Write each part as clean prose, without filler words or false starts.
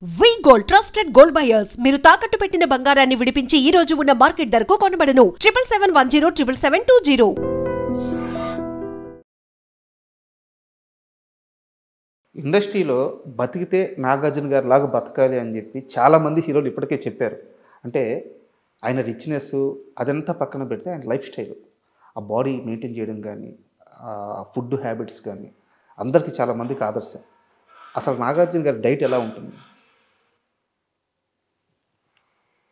వి gold trusted gold buyers మీరు తాకట్టు పెట్టిన బంగారాన్ని విడిపించి ఈ రోజు ఉన్న మార్కెట్ ధరకు కొనబడను 7771077720. ఇండస్ట్రీలో బతికితే నాగార్జున గారి లాగా బతకాలి అని చెప్పి చాలామంది హీరోలు ఇప్పటికే చెప్పారు. అంటే ఆయన రిచ్నెస్ అదంతా పక్కన పెడితే ఆయన లైఫ్ స్టైల్, ఆ బాడీ మెయింటైన్ చేయడం కానీ, ఆ ఫుడ్ హ్యాబిట్స్ కానీ అందరికీ చాలామందికి ఆదర్శం. అసలు నాగార్జున గారి డైట్ ఎలా ఉంటుంది?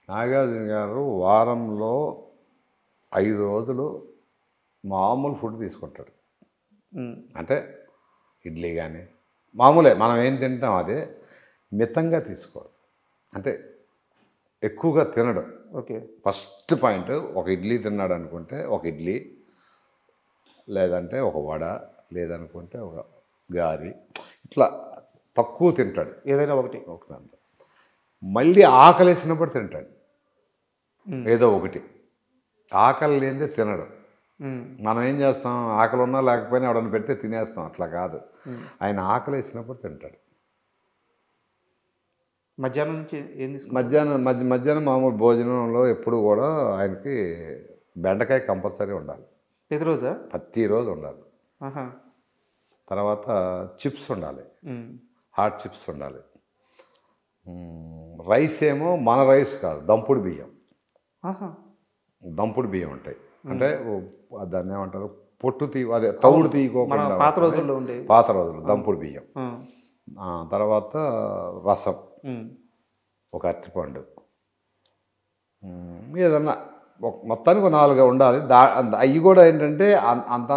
నాగార్జున గారు వారంలో 5 రోజులు మామూలు ఫుడ్ తీసుకుంటాడు. అంటే ఇడ్లీ కానీ మామూలే, మనం ఏం తింటాం అదే, మితంగా తీసుకోడు. అంటే ఎక్కువగా తినడు. ఓకే, ఫస్ట్ పాయింట్, ఒక ఇడ్లీ తిన్నాడు అనుకుంటే ఒక ఇడ్లీ, లేదంటే ఒక వడ, లేదనుకుంటే ఒక గారి, ఇట్లా తక్కువ తింటాడు. ఏదైనా ఒకటి దాంట్లో మళ్ళీ ఆకలేసినప్పుడు తింటాడు ఏదో ఒకటి. ఆకలి లేనిదే తినడు. మనం ఏం చేస్తాం, ఆకలి ఉన్నా లేకపోయినా ఎవడన్నా పెడితే తినేస్తాం. అట్లా కాదు, ఆయన ఆకలి వేసినప్పుడు తింటాడు. మధ్యాహ్నం నుంచి ఏం తీసుకుంటారు? మధ్యాహ్నం మామూలు భోజనంలో ఎప్పుడు కూడా ఆయనకి బెండకాయ కంపల్సరీ ఉండాలి. ప్రతిరోజు ఉండాలి. తర్వాత చిప్స్ ఉండాలి, హాట్ చిప్స్ ఉండాలి. రైస్ ఏమో మన రైస్ కాదు, దంపుడు బియ్యం. దంపుడు బియ్యం ఉంటాయి. అంటే దాన్ని ఏమంటారు, పొట్టు అదే తౌడు తీయకోకుండా పాత రోజులు దంపుడు బియ్యం. తర్వాత రసం, ఒక అరటిపండు, ఏదన్నా మొత్తానికి 4 ఉండాలి. అవి కూడా ఏంటంటే అంత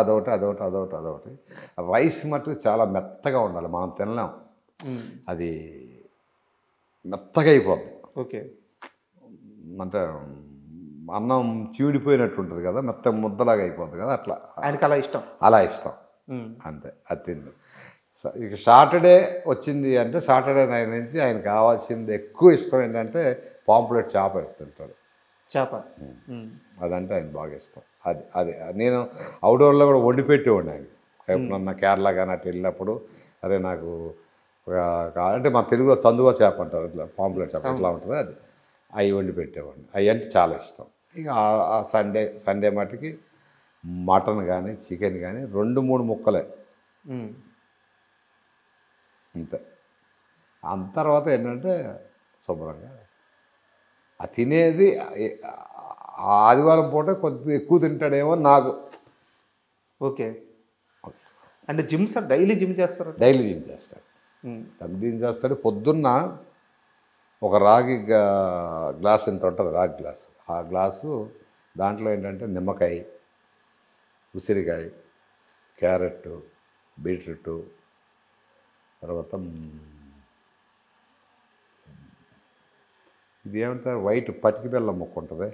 అదొకటి. రైస్ మటుకు చాలా మెత్తగా ఉండాలి, మనం తినలేం. అది మెత్తగా అయిపోద్ది. ఓకే, అంటే అన్నం చీడిపోయినట్టు ఉంటుంది కదా, మెత్త ముద్దలాగా అయిపోద్ది కదా, అట్లా ఆయనకి అలా ఇష్టం. అంతే, అది తింది. ఇక సాటర్డే వచ్చింది అంటే సాటర్డే నైట్ నుంచి ఆయన కావాల్సింది ఎక్కువ ఇష్టం ఏంటంటే పాంప్లెట్ చేప తింటాడు. అదంటే ఆయన బాగా ఇష్టం. అది నేను అవుట్డోర్లో కూడా వండి పెట్టేవాడిని ఆయన. ఎప్పుడన్నా కేరళ కానీ అటు వెళ్ళినప్పుడు, అరే నాకు అంటే మా తెలుగులో చందువ చేప అంటారు, ఇట్లా పాంప్లెట్ చేప ఎట్లా ఉంటుంది, అది అవి వండి పెట్టేవాడిని. అవి అంటే చాలా ఇష్టం. ఇక ఆ సండే మటుకి మటన్ కానీ చికెన్ కానీ 2-3 ముక్కలే అంతే. అంత తర్వాత ఏంటంటే శుభ్రంగా ఆ తినేది ఆదివారం పూట కొద్దిగా ఎక్కువ తింటాడేమో నాకు. ఓకే, అంటే డైలీ జిమ్ చేస్తారు? డైలీ జిమ్ చేస్తాడు. పొద్దున్న ఒక రాగి గ్లాస్ ఇంత ఉంటుంది, రాగి గ్లాసు. ఆ గ్లాసు దాంట్లో ఏంటంటే నిమ్మకాయ, ఉసిరికాయ, క్యారెట్, బీట్రూట్, తర్వాత ఇది ఏమంటారు, వైట్ పటికి బెల్లం ముక్క ఉంటుంది,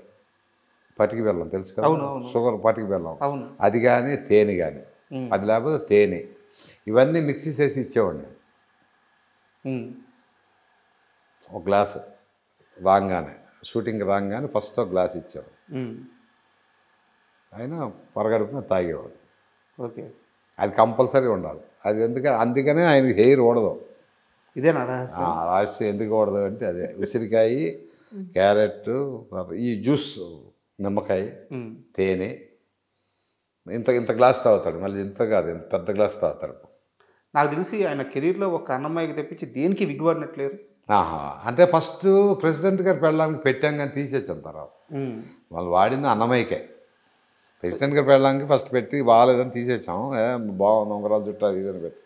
పటికి బెల్లం తెలుసు కదా, షుగర్ పటికి బెల్లం, అది కానీ తేనె కానీ, అది లేకపోతే తేనె, ఇవన్నీ మిక్సీ చేసి ఇచ్చేవాడిని. ఒక గ్లాసు రాగానే, షూటింగ్ రాగానే ఫస్ట్ ఒక గ్లాస్ ఇచ్చేవాడు. ఆయన పరగడుపున తాగేవాడు. ఓకే, అది కంపల్సరీ ఉండాలి. అది అందుకనే ఆయనకి హెయిర్ ఓడదు. ఇదేనా రహస్యం? ఎందుకు ఓడదు అంటే అదే, ఉసిరికాయ, క్యారెట్, ఈ జ్యూస్, నిమ్మకాయ, తేనె, ఇంత గ్లాస్ తాగుతాడు. మళ్ళీ ఇంత కాదు, ఇంత పెద్ద గ్లాస్ తాగుతాడు. నాకు తెలిసి ఆయన కెరీర్లో ఒక అన్నమ్మాయికి తెప్పించి దేనికి విగ్గుపడినట్లేరు. అంటే ఫస్ట్ ప్రెసిడెంట్ గారు పెళ్ళడానికి పెట్టాం కానీ తీసేసాను. తర్వాత వాళ్ళు వాడింది అన్నమయ్యకే. ప్రెసిడెంట్ గారు పెళ్ళడానికి ఫస్ట్ పెట్టి బాగాలేదని తీసేసాం. బాగుంది ఉంగరాలు చుట్టూ అది ఇదని పెట్టి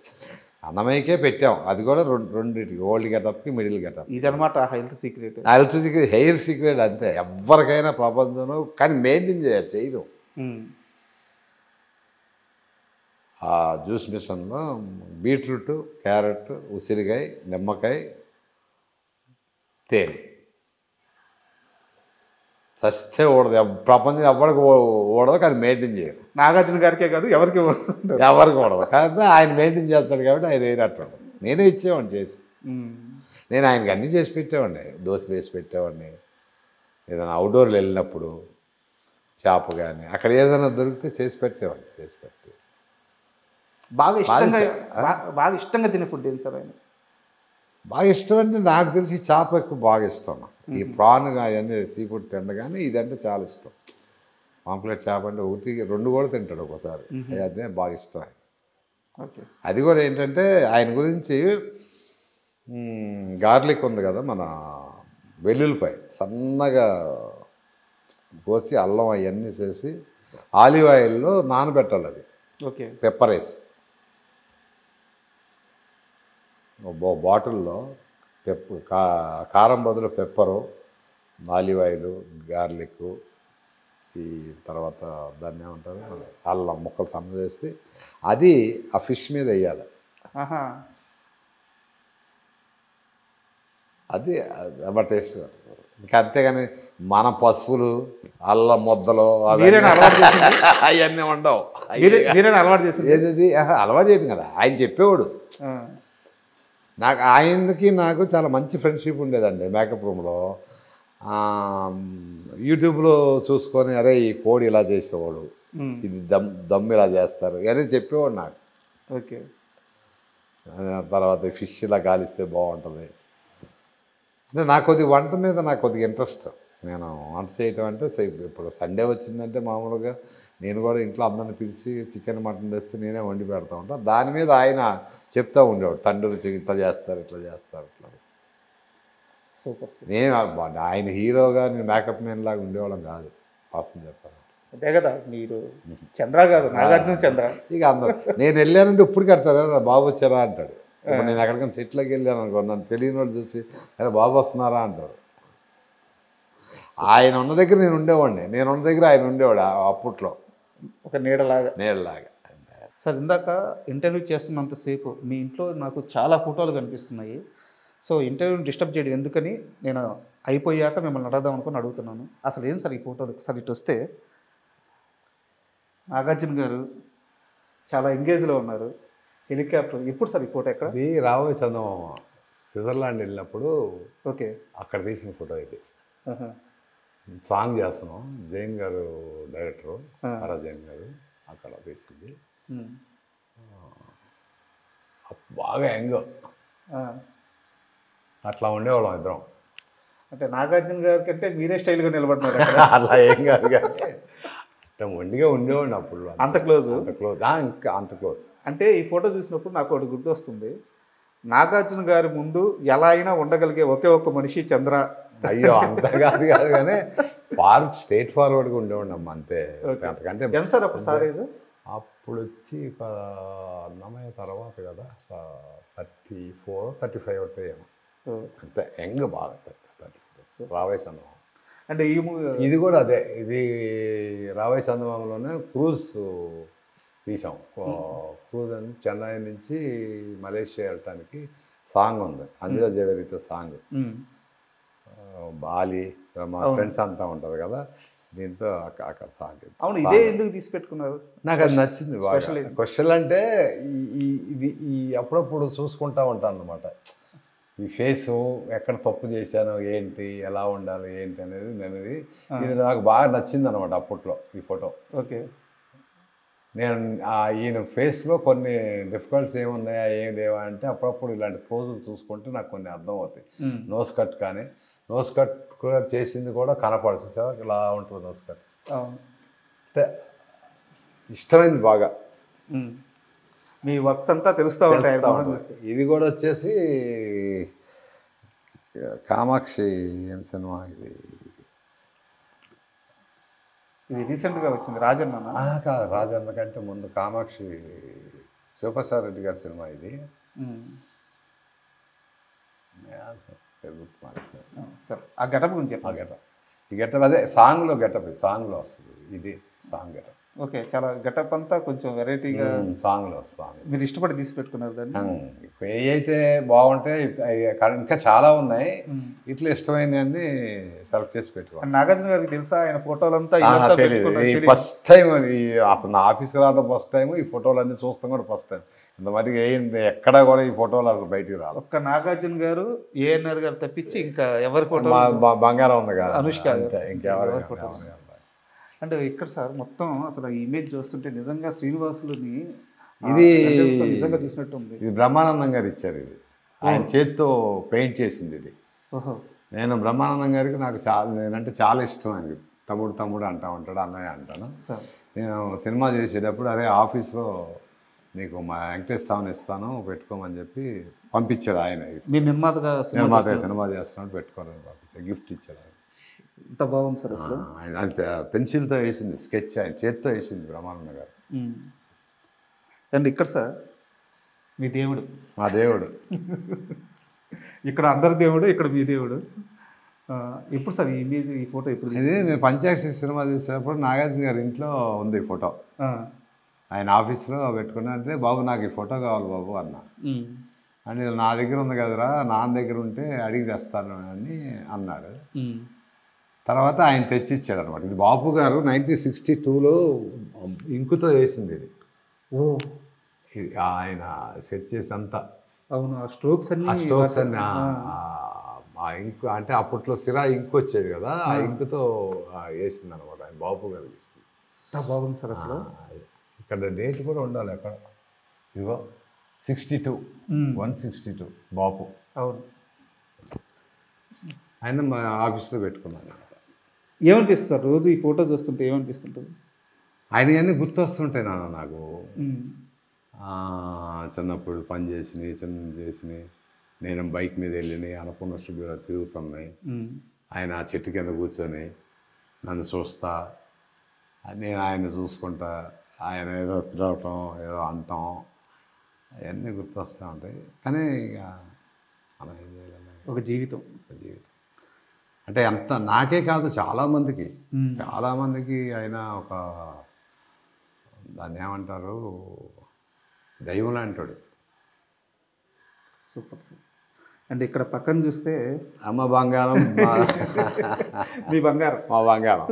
అన్నమయ్యకే పెట్టాం. అది కూడా రెండింటికి, ఓల్డ్ గెటప్కి, మిడిల్ గెటప్. ఇదనమాట హెల్త్ సీక్రెట్. హెయిర్ సీక్రెట్ అంతే, ఎవరికైనా ప్రపంచంలో. కానీ మెయింటైన్ చేయదు. ఆ జ్యూస్ మిషన్లో బీట్రూట్, క్యారెట్, ఉసిరికాయ, నిమ్మకాయ, తేనె సస్తే ఓడదు. ప్రపంచం ఎవరికి ఓడదు, కానీ మెయింటైన్ చేయరు. నాగార్జున గారికే కాదు, ఎవరికి ఓడదు. కానీ ఆయన మెయింటైన్ చేస్తాడు కాబట్టి ఆయన వేరేట్టు. నేనే ఇచ్చేవాడిని చేసి. నేను ఆయనకి అన్నీ చేసి పెట్టేవాడిని. దోశలు వేసి పెట్టేవాడిని. ఏదైనా అవుట్డోర్లు వెళ్ళినప్పుడు చేప కానీ అక్కడ ఏదైనా దొరికితే చేసి పెట్టేవాడిని. బాగా ఇష్టంగా తినే ఫుడ్ ఏంటి సార్ ఆయన? బాగా ఇష్టం అంటే నాకు తెలిసి చేప ఎక్కువ బాగా ఇష్టం నాకు. ఈ ప్రాన్ అవన్నీ సీ ఫుడ్ తినగానే ఇదంటే చాలా ఇష్టం. పాంప్లెట్ చేప అంటే 1, 2 కూడా తింటాడు ఒక్కోసారి. అదే బాగా ఇష్టం ఆయన. ఓకే. అది కూడా ఏంటంటే ఆయన గురించి గార్లిక్ ఉంది కదా, మన వెల్లుల్లిపాయ సన్నగా కోసి అల్లం అవన్నీ చేసి ఆలివ్ ఆయిల్లో నానబెట్టాలి. అది ఓకే. పెప్పర్ వేసి బాటిల్లో కారం బదులు పెప్పరు, ఆలివ్ ఆయిల్, గార్లిక్, ఈ తర్వాత దాన్ని ఏమంటారు అల్లం ముక్కలు సన్న చేసి అది ఆ ఫిష్ మీద వేయాలి. అది అబ్బా టేస్ట్. ఇంకా అంతేగాని మన పసుపులు అల్లం ముద్దలు అవన్నీ ఉండవు. అలవాటు చేసింది ఏది అలవాటు చేయడం కదా, ఆయన చెప్పేవాడు. నాకు ఆయనకి నాకు చాలా మంచి ఫ్రెండ్షిప్ ఉండేదండి మేకప్ రూమ్లో. యూట్యూబ్లో చూసుకొని అరే ఈ కోడి ఇలా చేసేవాడు, ఇది దమ్ ఇలా చేస్తారు అని చెప్పేవాడు నాకు. ఓకే. తర్వాత ఫిష్ ఇలా కాలిస్తే బాగుంటుంది అంటే నాకు కొద్దిగా వంట మీద నాకు కొద్దిగా ఇంట్రెస్ట్. నేను వంట చేయటం అంటే ఇప్పుడు సండే వచ్చిందంటే మామూలుగా నేను కూడా ఇంట్లో అందరిని పిలిచి చికెన్ మటన్ తెస్తే నేనే వండి పెడతా ఉంటాను. దాని మీద ఆయన చెప్తూ ఉండేవాడు, తండ్రి ఇట్లా చేస్తారు ఇట్లా చేస్తారు ఇట్లా. సూపర్. నేను ఆయన హీరోగా నేను మేకప్ మ్యాన్ లాగా ఉండేవాళ్ళం కాదు వాస్తవం చెప్పాలి. అదే కదా, మీరు చంద్ర కాదు నాగార్జున చంద్ర. ఇక అందరూ నేను వెళ్ళానంటే ఇప్పుడు కడతారు కదా బాబు వచ్చారా అంటాడు. ఇప్పుడు నేను ఎక్కడికైనా చెట్లకి వెళ్ళాను అనుకో, నన్ను తెలియని వాళ్ళు చూసి అరే బాబు వస్తున్నారా అంటారు. ఆయన ఉన్న దగ్గర నేను ఉండేవాడిని, నేను ఉన్న దగ్గర ఆయన ఉండేవాడు అప్పట్లో ఒక నీడలాగా. సార్ ఇందాక ఇంటర్వ్యూ చేస్తున్నంతసేపు మీ ఇంట్లో నాకు చాలా ఫోటోలు కనిపిస్తున్నాయి. సో ఇంటర్వ్యూని డిస్టర్బ్ చేయడం ఎందుకని నేను అయిపోయాక మిమ్మల్ని అడగదాం అనుకుని అడుగుతున్నాను. అసలు ఏం సార్ ఈ ఫోటోలు? సార్ ఇటు వస్తే నాగార్జున గారు చాలా ఎంగేజ్లో ఉన్నారు, హెలికాప్టర్. ఎప్పుడు సార్ ఈ ఫోటో ఎక్కడ? ఇది రాబోయే చందమామ స్విట్జర్లాండ్ వెళ్ళినప్పుడు ఓకే అక్కడ తీసిన ఫోటో ఇది. సాంగ్ చేస్తున్నాం, జైన్ గారు డైరెక్టరు, హరా జైన్ గారు అక్కడ తీసింది. బాగా యంగ్ అట్లా ఉండేవాళ్ళం ఇద్దరం. అంటే నాగార్జున గారి కంటే మీరే స్టైల్గా నిలబడుతున్నారు. అట్లా ఏం కాదు కానీ అంటే మొండిగా ఉండేవాడిని అప్పుడు. అంత క్లోజ్ ఇంకా అంత క్లోజ్. అంటే ఈ ఫోటో చూసినప్పుడు నాకు ఒకటి గుర్తొస్తుంది, నాగార్జున గారి ముందు ఎలా అయినా ఉండగలిగే ఒకే ఒక్క మనిషి చంద్ర. అయ్యో అంత కాదు కానీ స్ట్రైట్ ఫార్వర్డ్గా ఉండేవాడిని అమ్మ అంతే. అంతకంటే ఎంత సార్ అప్పుడు సార్ ఏజ్? అప్పుడు వచ్చి అన్నమయ్య తర్వాత కదా 34, 35 అవుతాయేమో అంతే. యంగ్ బాగా రావే చందమామ. అంటే ఈ ఇది కూడా అదే, ఇది రావే చందమామలోనే క్రూజ్ తీసాం. క్రూజ్ అని చెన్నై నుంచి మలేషియా వెళ్ళటానికి సాంగ్ ఉంది, అంజలా జవేరితో సాంగ్. బాలి మా ఫ్రెండ్స్ అంతా ఉంటారు కదా, దీంతో అక్కడ సాంగ్. అవును, ఇదే ఎందుకు తీసి పెట్టుకున్నారు? నాకు అది నచ్చింది బాగా. క్వశ్చన్ అంటే ఈ అప్పుడప్పుడు చూసుకుంటా ఉంటాను అనమాట, ఈ ఫేసు ఎక్కడ తప్పు చేశాను ఏంటి, ఎలా ఉండాలి ఏంటి అనేది మెమరీ. ఇది నాకు బాగా నచ్చింది అనమాట అప్పట్లో ఈ ఫోటో. ఓకే. నేను ఈయన ఫేస్లో కొన్ని డిఫికల్ట్స్ ఏమున్నాయా ఏం లేవా అంటే అప్పుడప్పుడు ఇలాంటి పోజులు చూసుకుంటే నాకు కొన్ని అర్థం అవుతాయి. నోస్ కట్ కానీ నోస్ కట్ కూడా చేసింది కూడా కనపడదు, చూసావా ఇలా ఉంటుంది నోస్ కట్. అంటే ఇష్టమైంది బాగా. మీ వర్క్స్ అంతా తెలుస్తూ ఉంటాయి. ఇది కూడా వచ్చేసి కామాక్షి ఏం సినిమా ఇది రీసెంట్గా వచ్చింది, రాజన్న కాదు, రాజన్న కంటే ముందు కామాక్షి శివప్రసాద్ రెడ్డి గారి సినిమా ఇది. సార్ ఆ గెటప్ గురించి చెప్పండి. ఈ గెటప్ అదే సాంగ్లో గెటప్, సాంగ్లో వస్తుంది ఇది సాంగ్ గెటప్. ఓకే, చాలా గెటప్ అంతా కొంచెం వెరైటీగా సాంగ్లో వస్తుంది. మీరు ఇష్టపడి తీసి పెట్టుకున్నారు దాన్ని. ఏ అయితే బాగుంటాయి ఇంకా చాలా ఉన్నాయి, ఇట్లా ఇష్టమైనవన్నీ సెలెక్ట్ చేసి పెట్టుకోవాలి. నాగార్జున గారికి తెలుసా ఆయన ఫోటోలంతా? ఫస్ట్ టైం అసలు నా ఆఫీస్కి రావడం ఫస్ట్ టైం, ఈ ఫోటోలన్నీ చూస్తాం కూడా ఫస్ట్ టైం. ఇంత మటుకు ఎక్కడా కూడా ఈ ఫోటోలు అసలు బయటికి రాదు. ఒక్క నాగార్జున గారు, ఏఎన్ఆర్ గారు తప్పించి ఇంకా ఎవరి ఫోటో? బంగారం ఉంది కదా, అనుష్క, ఇంకెవరు ఫోటో. అంటే ఇక్కడ సార్ మొత్తం అసలు ఈ ఇమేజ్ చూస్తుంటే నిజంగా శ్రీనివాసులని ఇది నిజంగా చూసినట్టు ఉంది. ఇది బ్రహ్మానందం గారు ఇచ్చారు. ఇది ఆయన చేతితో పెయింట్ చేసింది ఇది. నేను బ్రహ్మానందం గారికి నాకు నేనంటే చాలా ఇష్టం ఆయనకి. తమ్ముడు అంటా ఉంటాడు, అన్నయ్య అంటాను. నేను సినిమా చేసేటప్పుడు అదే ఆఫీస్లో నీకు మా వెంకటేష్ స్వామిని ఇస్తాను పెట్టుకోమని చెప్పి పంపించాడు ఆయన. మీరు నిర్మాతగా సినిమా చేస్తున్నాడు పెట్టుకోవాలని పంపించాడు, గిఫ్ట్ ఇచ్చాడు ఆయన. ఇంత బాగుంది సార్ అసలు. ఆయన పెన్సిల్తో వేసింది స్కెచ్, ఆయన చేతితో వేసింది బ్రహ్మానంద గారు. అండ్ ఇక్కడ సార్ మీ దేవుడు, మా దేవుడు. ఇక్కడ అందరి దేవుడు, ఇక్కడ మీ దేవుడు. ఎప్పుడు సార్ ఈ ఫోటో ఎప్పుడు? ఇది నేను పంచాక్షి సినిమా చేసేటప్పుడు నాగార్జున గారి ఇంట్లో ఉంది ఈ ఫోటో. ఆయన ఆఫీస్లో పెట్టుకున్నారంటే బాబు నాకు ఈ ఫోటో కావాలి బాబు అన్న. అని నా దగ్గర ఉంది కదరా, నాన్న దగ్గర ఉంటే అడిగి తెస్తాను అని అన్నాడు. తర్వాత ఆయన తెచ్చిచ్చాడు అనమాట. ఇది బాపు గారు 1962లో ఇంకుతో వేసింది ఇది. ఇది ఆయన సెట్ చేసి అంతా. అవును, ఆ స్ట్రోక్స్ అన్ని ఆ ఇంకు అంటే అప్పట్లో సిరా ఇంకు వచ్చేది కదా, ఆ ఇంకుతో వేసింది అనమాట. ఆయన బాపు గారు వేసింది. బాగుంది సార్ అసలు. ఇక్కడ డేట్ కూడా ఉండాలి అక్కడ. ఇదిగో 62 162 బాపు. అవును, ఆయన మా ఆఫీస్లో పెట్టుకున్నాను. ఏమనిపిస్తుంది సార్ రోజు ఈ ఫోటో చూస్తుంటే? ఏమనిపిస్తుంటుంది? ఆయన అన్నీ గుర్తొస్తుంటాయి నాన్న నాకు. చిన్నప్పుడు పని చేసినాయి, నేను బైక్ మీద వెళ్ళినాయి, అనుకున్న స్టూడియోలో తిరుగుతున్నాయి. ఆయన ఆ చెట్టు కింద కూర్చొని నన్ను చూస్తా, నేను ఆయన చూసుకుంటా, ఆయన ఏదో తిరగటం ఏదో అంటాం, అవన్నీ గుర్తొస్తూ ఉంటాయి. కానీ ఇక మనం ఏం చేయాలి, ఒక జీవితం అంటే ఎంత నాకే కాదు చాలామందికి ఆయన ఒక దాన్ని ఏమంటారు, దైవం లాంటాడు. Super sir. అంటే ఇక్కడ పక్కన చూస్తే అమ్మ బంగారం, మీ బంగారం, మా బంగారం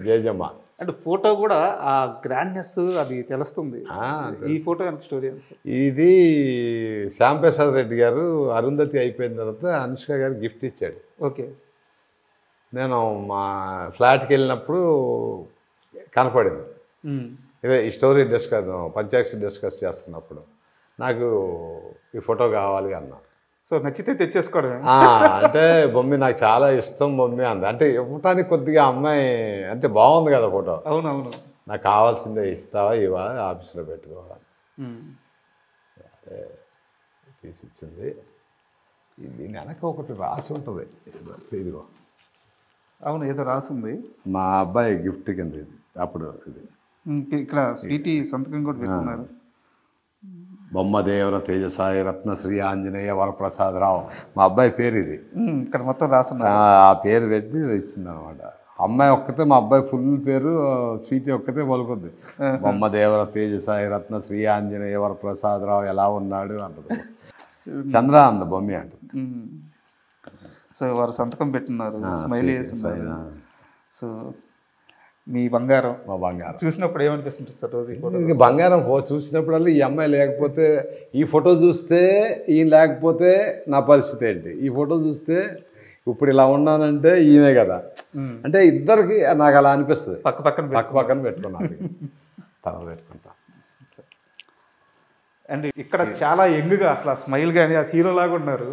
జేజమ్మ. అంటే ఫోటో కూడా ఆ గ్రాండ్నెస్ అది తెలుస్తుంది. ఈ ఫోటో ఎంత స్టోరీ? ఇది శ్యాంప్రసాద్ రెడ్డి గారు అరుంధతి అయిపోయిన తర్వాత అనుష్క గారు గిఫ్ట్ ఇచ్చాడు. ఓకే. నేను మా ఫ్లాట్కి వెళ్ళినప్పుడు కనపడింది. ఇదే ఈ స్టోరీ పంచాక్షి డిస్కస్ చేస్తున్నప్పుడు నాకు ఈ ఫోటో కావాలి అన్నా. సో నచ్చితే తెచ్చేసుకోవడమే. అంటే బొమ్మి నాకు చాలా ఇష్టం బొమ్మి అంది. అంటే ఇవ్వటానికి కొద్దిగా అమ్మాయి అంటే బాగుంది కదా ఫోటో. అవునవును. నాకు కావాల్సిందే ఇస్తావా ఇవా ఆఫీస్లో పెట్టుకోవాలి. తీసిచ్చింది. దీని వెనక ఒకటి రాసి ఉంటుంది, ఇదిగో. అవును, ఏదో రాసింది. మా అబ్బాయి గిఫ్ట్ కింద ఇది. అప్పుడు ఇది ఇక్కడ స్వీటీ సంతకం కూడా పెట్టుకున్నారు. బొమ్మదేవర తేజసాయి రత్నశ్రీ ఆంజనేయ వరప్రసాదరావు మా అబ్బాయి పేరు ఇది. ఇక్కడ మొత్తం రాసిన ఆ పేరు పెట్టి ఇచ్చింది అనమాట. అమ్మాయి ఒక్కతే, మా అబ్బాయి ఫుల్ పేరు స్వీటీ ఒక్కతే పలుకుంది. బొమ్మదేవర తేజసాయి రత్నశ్రీ ఆంజనేయ వరప్రసాదరావు ఎలా ఉన్నాడు అంటది. చంద్ర అంద బొమ్మి అంటుంది. సో వారు సంతకం పెట్టినారు, స్మైల్ చేస్తున్నారు. సో మీ బంగారం, మా బంగారం చూసినప్పుడు ఏమనిపిస్తుంది సార్ రోజు? ఇంక బంగారం చూసినప్పుడల్లా ఈ అమ్మాయి లేకపోతే, ఈ ఫోటో చూస్తే ఈయన లేకపోతే నా పరిస్థితి ఏంటి, ఈ ఫోటో చూస్తే ఇప్పుడు ఇలా ఉన్నానంటే ఈయనే కదా. అంటే ఇద్దరికి నాకు అలా అనిపిస్తుంది. పక్క పక్కన పెట్టుకున్నాను, తర్వాత పెట్టుకుంటా. అండ్ ఇక్కడ చాలా యంగ్గా అసలు ఆ స్మైల్ కానీ ఆ హీరో లాగా ఉన్నారు.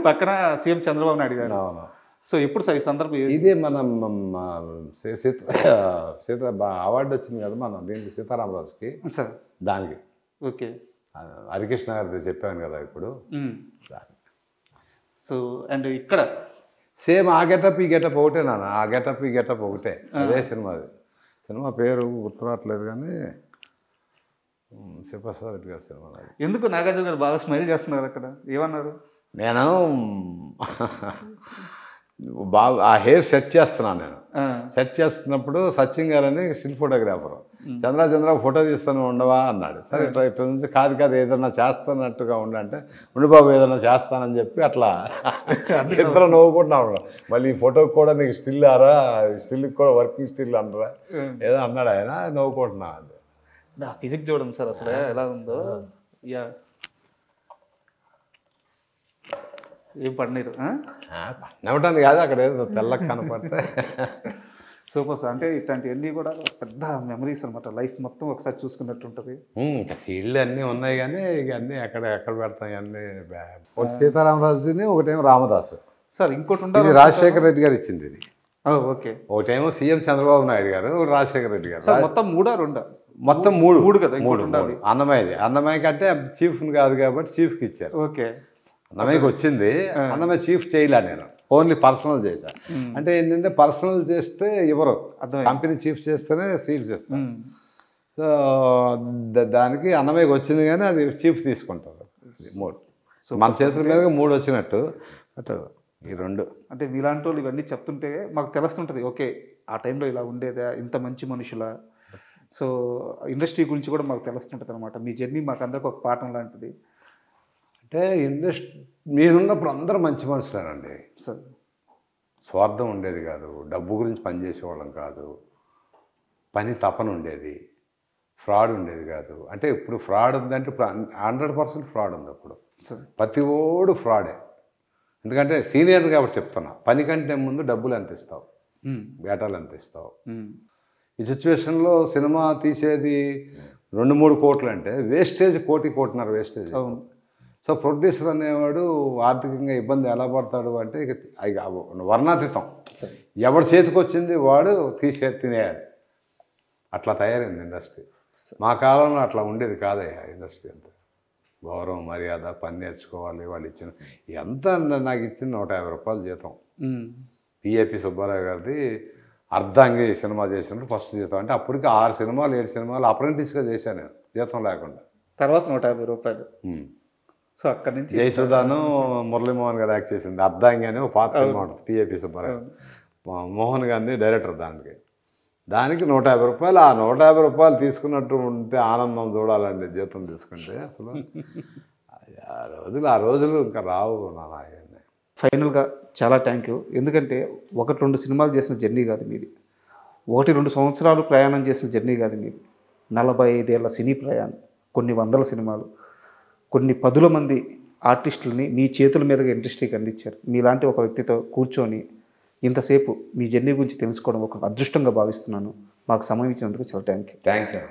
పక్కన సీఎం చంద్రబాబు నాయుడు గారు. సో ఎప్పుడు సార్ ఈ సందర్భం? ఇదే మనం సీత అవార్డు వచ్చింది కదా మనం దీనికి సీతారామరాజుకి సార్, దానికి. ఓకే. హరికృష్ణ గారిది చెప్పాను కదా ఇప్పుడు. సో అండ్ ఇక్కడ సేమ్ ఆ గెటప్ ఈ గెటప్ ఒకటే నాన్న, ఆ గెటప్ ఈ గెటప్ ఒకటే. అదే సినిమా పేరు గుర్తురావట్లేదు కానీ శివప్రసాద్ రెడ్డి గారి సినిమా. ఎందుకు నాగార్జున గారు బాగా స్మైల్ చేస్తున్నారు అక్కడ? ఏమన్నారు? నేను బాగా ఆ హెయిర్ సెట్ చేస్తున్నాను. నేను సెట్ చేస్తున్నప్పుడు సచిన్ గారు అని స్టిల్ ఫోటోగ్రాఫర్, చంద్ర ఫోటో తీస్తాను ఉండవా అన్నాడు. సరే ఇట్లా నుంచి కాదు ఏదన్నా చేస్తున్నట్టుగా ఉండంటే ఉండి బాబు ఏదన్నా చేస్తానని చెప్పి అట్లా ఇద్దరు నవ్వుకుంటున్నాను. మళ్ళీ ఈ ఫోటోకి కూడా నీకు స్టిల్ ఆరా, స్టిల్కి కూడా వర్కింగ్ స్టిల్ అంటారా ఏదో అన్నాడు ఆయన, నవ్వుకుంటున్నా. నా ఫిజిక్ చూడండి సార్ అసలు ఎలా ఉందో. యా, ఏం పడినారు నవ్వటానికి కాదు, అక్కడ ఏదో తెల్లకి కనపడితే. So super sir. అంటే ఇట్లాంటివన్నీ కూడా పెద్ద మెమరీస్ అనమాట, లైఫ్ మొత్తం ఒకసారి చూసుకున్నట్టు ఉంటుంది. ఇంకా సీళ్ళు అన్నీ ఉన్నాయి కానీ ఇక అన్నీ ఎక్కడ పెడతాం అన్నీ. ఒకటి సీతారామరాజుని, ఒకటేమో రామదాసు. సార్ ఇంకోటి ఇది ఉండాలి, రాజశేఖర రెడ్డి గారు ఇచ్చింది ఇది. ఓకే. ఒకటేమో సీఎం చంద్రబాబు నాయుడు గారు, ఒకటి రాజశేఖర రెడ్డి గారు. సార్ మొత్తం రెండా? మొత్తం మూడు కదా, ఇంకోటి ఉండాలి. అన్నమయ్యది. అన్నమయ్య కంటే చీఫ్ని కాదు కాబట్టి చీఫ్కి ఇచ్చారు. ఓకే. అన్నమయ్యకి వచ్చింది, అన్నమయ్య చీఫ్ చేయలే, నేను ఓన్లీ పర్సనల్ చేశాను. అంటే ఏంటంటే పర్సనల్ చేస్తే ఎవరు, కంపెనీ చీఫ్ చేస్తేనే సీట్స్ ఇస్తారు. సో దానికి అన్నమయ్యకి వచ్చింది కానీ అది చీఫ్ తీసుకుంటారు. 3 మన చేతుల మీదుగా 3 వచ్చినట్టు. అటు ఈ 2 అంటే మీలాంటి వాళ్ళు ఇవన్నీ చెప్తుంటే మాకు తెలుస్తుంటుంది, ఓకే ఆ టైంలో ఇలా ఉండేదా, ఇంత మంచి మనుషుల. సో ఇండస్ట్రీ గురించి కూడా మాకు తెలుస్తుంటుంది అనమాట. మీ జర్నీ మాకు అందరికి ఒక పాఠం లాంటిది. అంటే ఇండస్ట్రీ మీరున్నప్పుడు అందరూ మంచి మనుషులేనండి. సార్ స్వార్థం ఉండేది కాదు, డబ్బు గురించి పనిచేసేవాళ్ళం కాదు, పని తపన ఉండేది, ఫ్రాడ్ ఉండేది కాదు. అంటే ఇప్పుడు ఫ్రాడ్ ఉందంటే ఇప్పుడు 100% ఫ్రాడ్ ఉంది. అప్పుడు ప్రతి ఓడు ఫ్రాడే. ఎందుకంటే సీనియర్ కాబట్టి చెప్తున్నా, పని కంటే ముందు డబ్బులు ఎంత ఇస్తావు, బేటాలు ఎంత ఇస్తావు. ఈ సిచ్యువేషన్లో సినిమా తీసేది 2-3 కోట్లు అంటే వేస్టేజ్ 1.5 వేస్టేజ్. సో ప్రొడ్యూసర్ అనేవాడు ఆర్థికంగా ఇబ్బంది ఎలా పడతాడు అంటే ఇక వర్ణాతీతం. ఎవరి చేతికి వచ్చింది వాడు తినేయాలి. అట్లా తయారైంది ఇండస్ట్రీ. మా కాలంలో అట్లా ఉండేది కాదయ్యా ఇండస్ట్రీ. అంతా గౌరవం, మర్యాద, పని నేర్చుకోవాలి. వాళ్ళు ఇచ్చిన ఎంత నాకు ఇచ్చింది 150 రూపాయలు జీతం. పిఏపి సుబ్బారావు గారిది అర్ధాంగి సినిమా చేసినప్పుడు ఫస్ట్ జీతం. అంటే అప్పటికి 6 సినిమాలు 7 సినిమాలు అప్రెంటిస్గా చేశాను నేను, జీతం లేకుండా. తర్వాత 150 రూపాయలు. సో అక్కడి నుంచి జయసుధాను మురళీమోహన్ గారు యాక్ట్ చేసింది అర్ధాంగి అని ఒక పాత సినిమా ఉంటుంది, పిఏపి సుబ్బారావు. మోహన్ గాంధీ డైరెక్టర్. దానికి 150 రూపాయలు. ఆ 150 రూపాయలు తీసుకున్నట్టు ఉంటే ఆనందం చూడాలండి జీతం తీసుకుంటే. అసలు ఆ రోజులు ఇంకా రావు నాన్న. ఫైనల్గా చాలా థ్యాంక్ యూ. ఎందుకంటే 1-2 సినిమాలు చేసిన జర్నీ కాదు మీది, 1-2 సంవత్సరాలు ప్రయాణం చేసిన జర్నీ కాదు మీది. 45 ఏళ్ల సినీ ప్రయాణం, కొన్ని వందల సినిమాలు, కొన్ని 10ల మంది ఆర్టిస్టులని మీ చేతుల మీదుగా ఇండస్ట్రీకి అందించారు. మీలాంటి ఒక వ్యక్తితో కూర్చొని ఇంతసేపు మీ జర్నీ గురించి తెలుసుకోవడం ఒక అదృష్టంగా భావిస్తున్నాను. మాకు సమయం ఇచ్చినందుకు చాలా థ్యాంక్ యూ.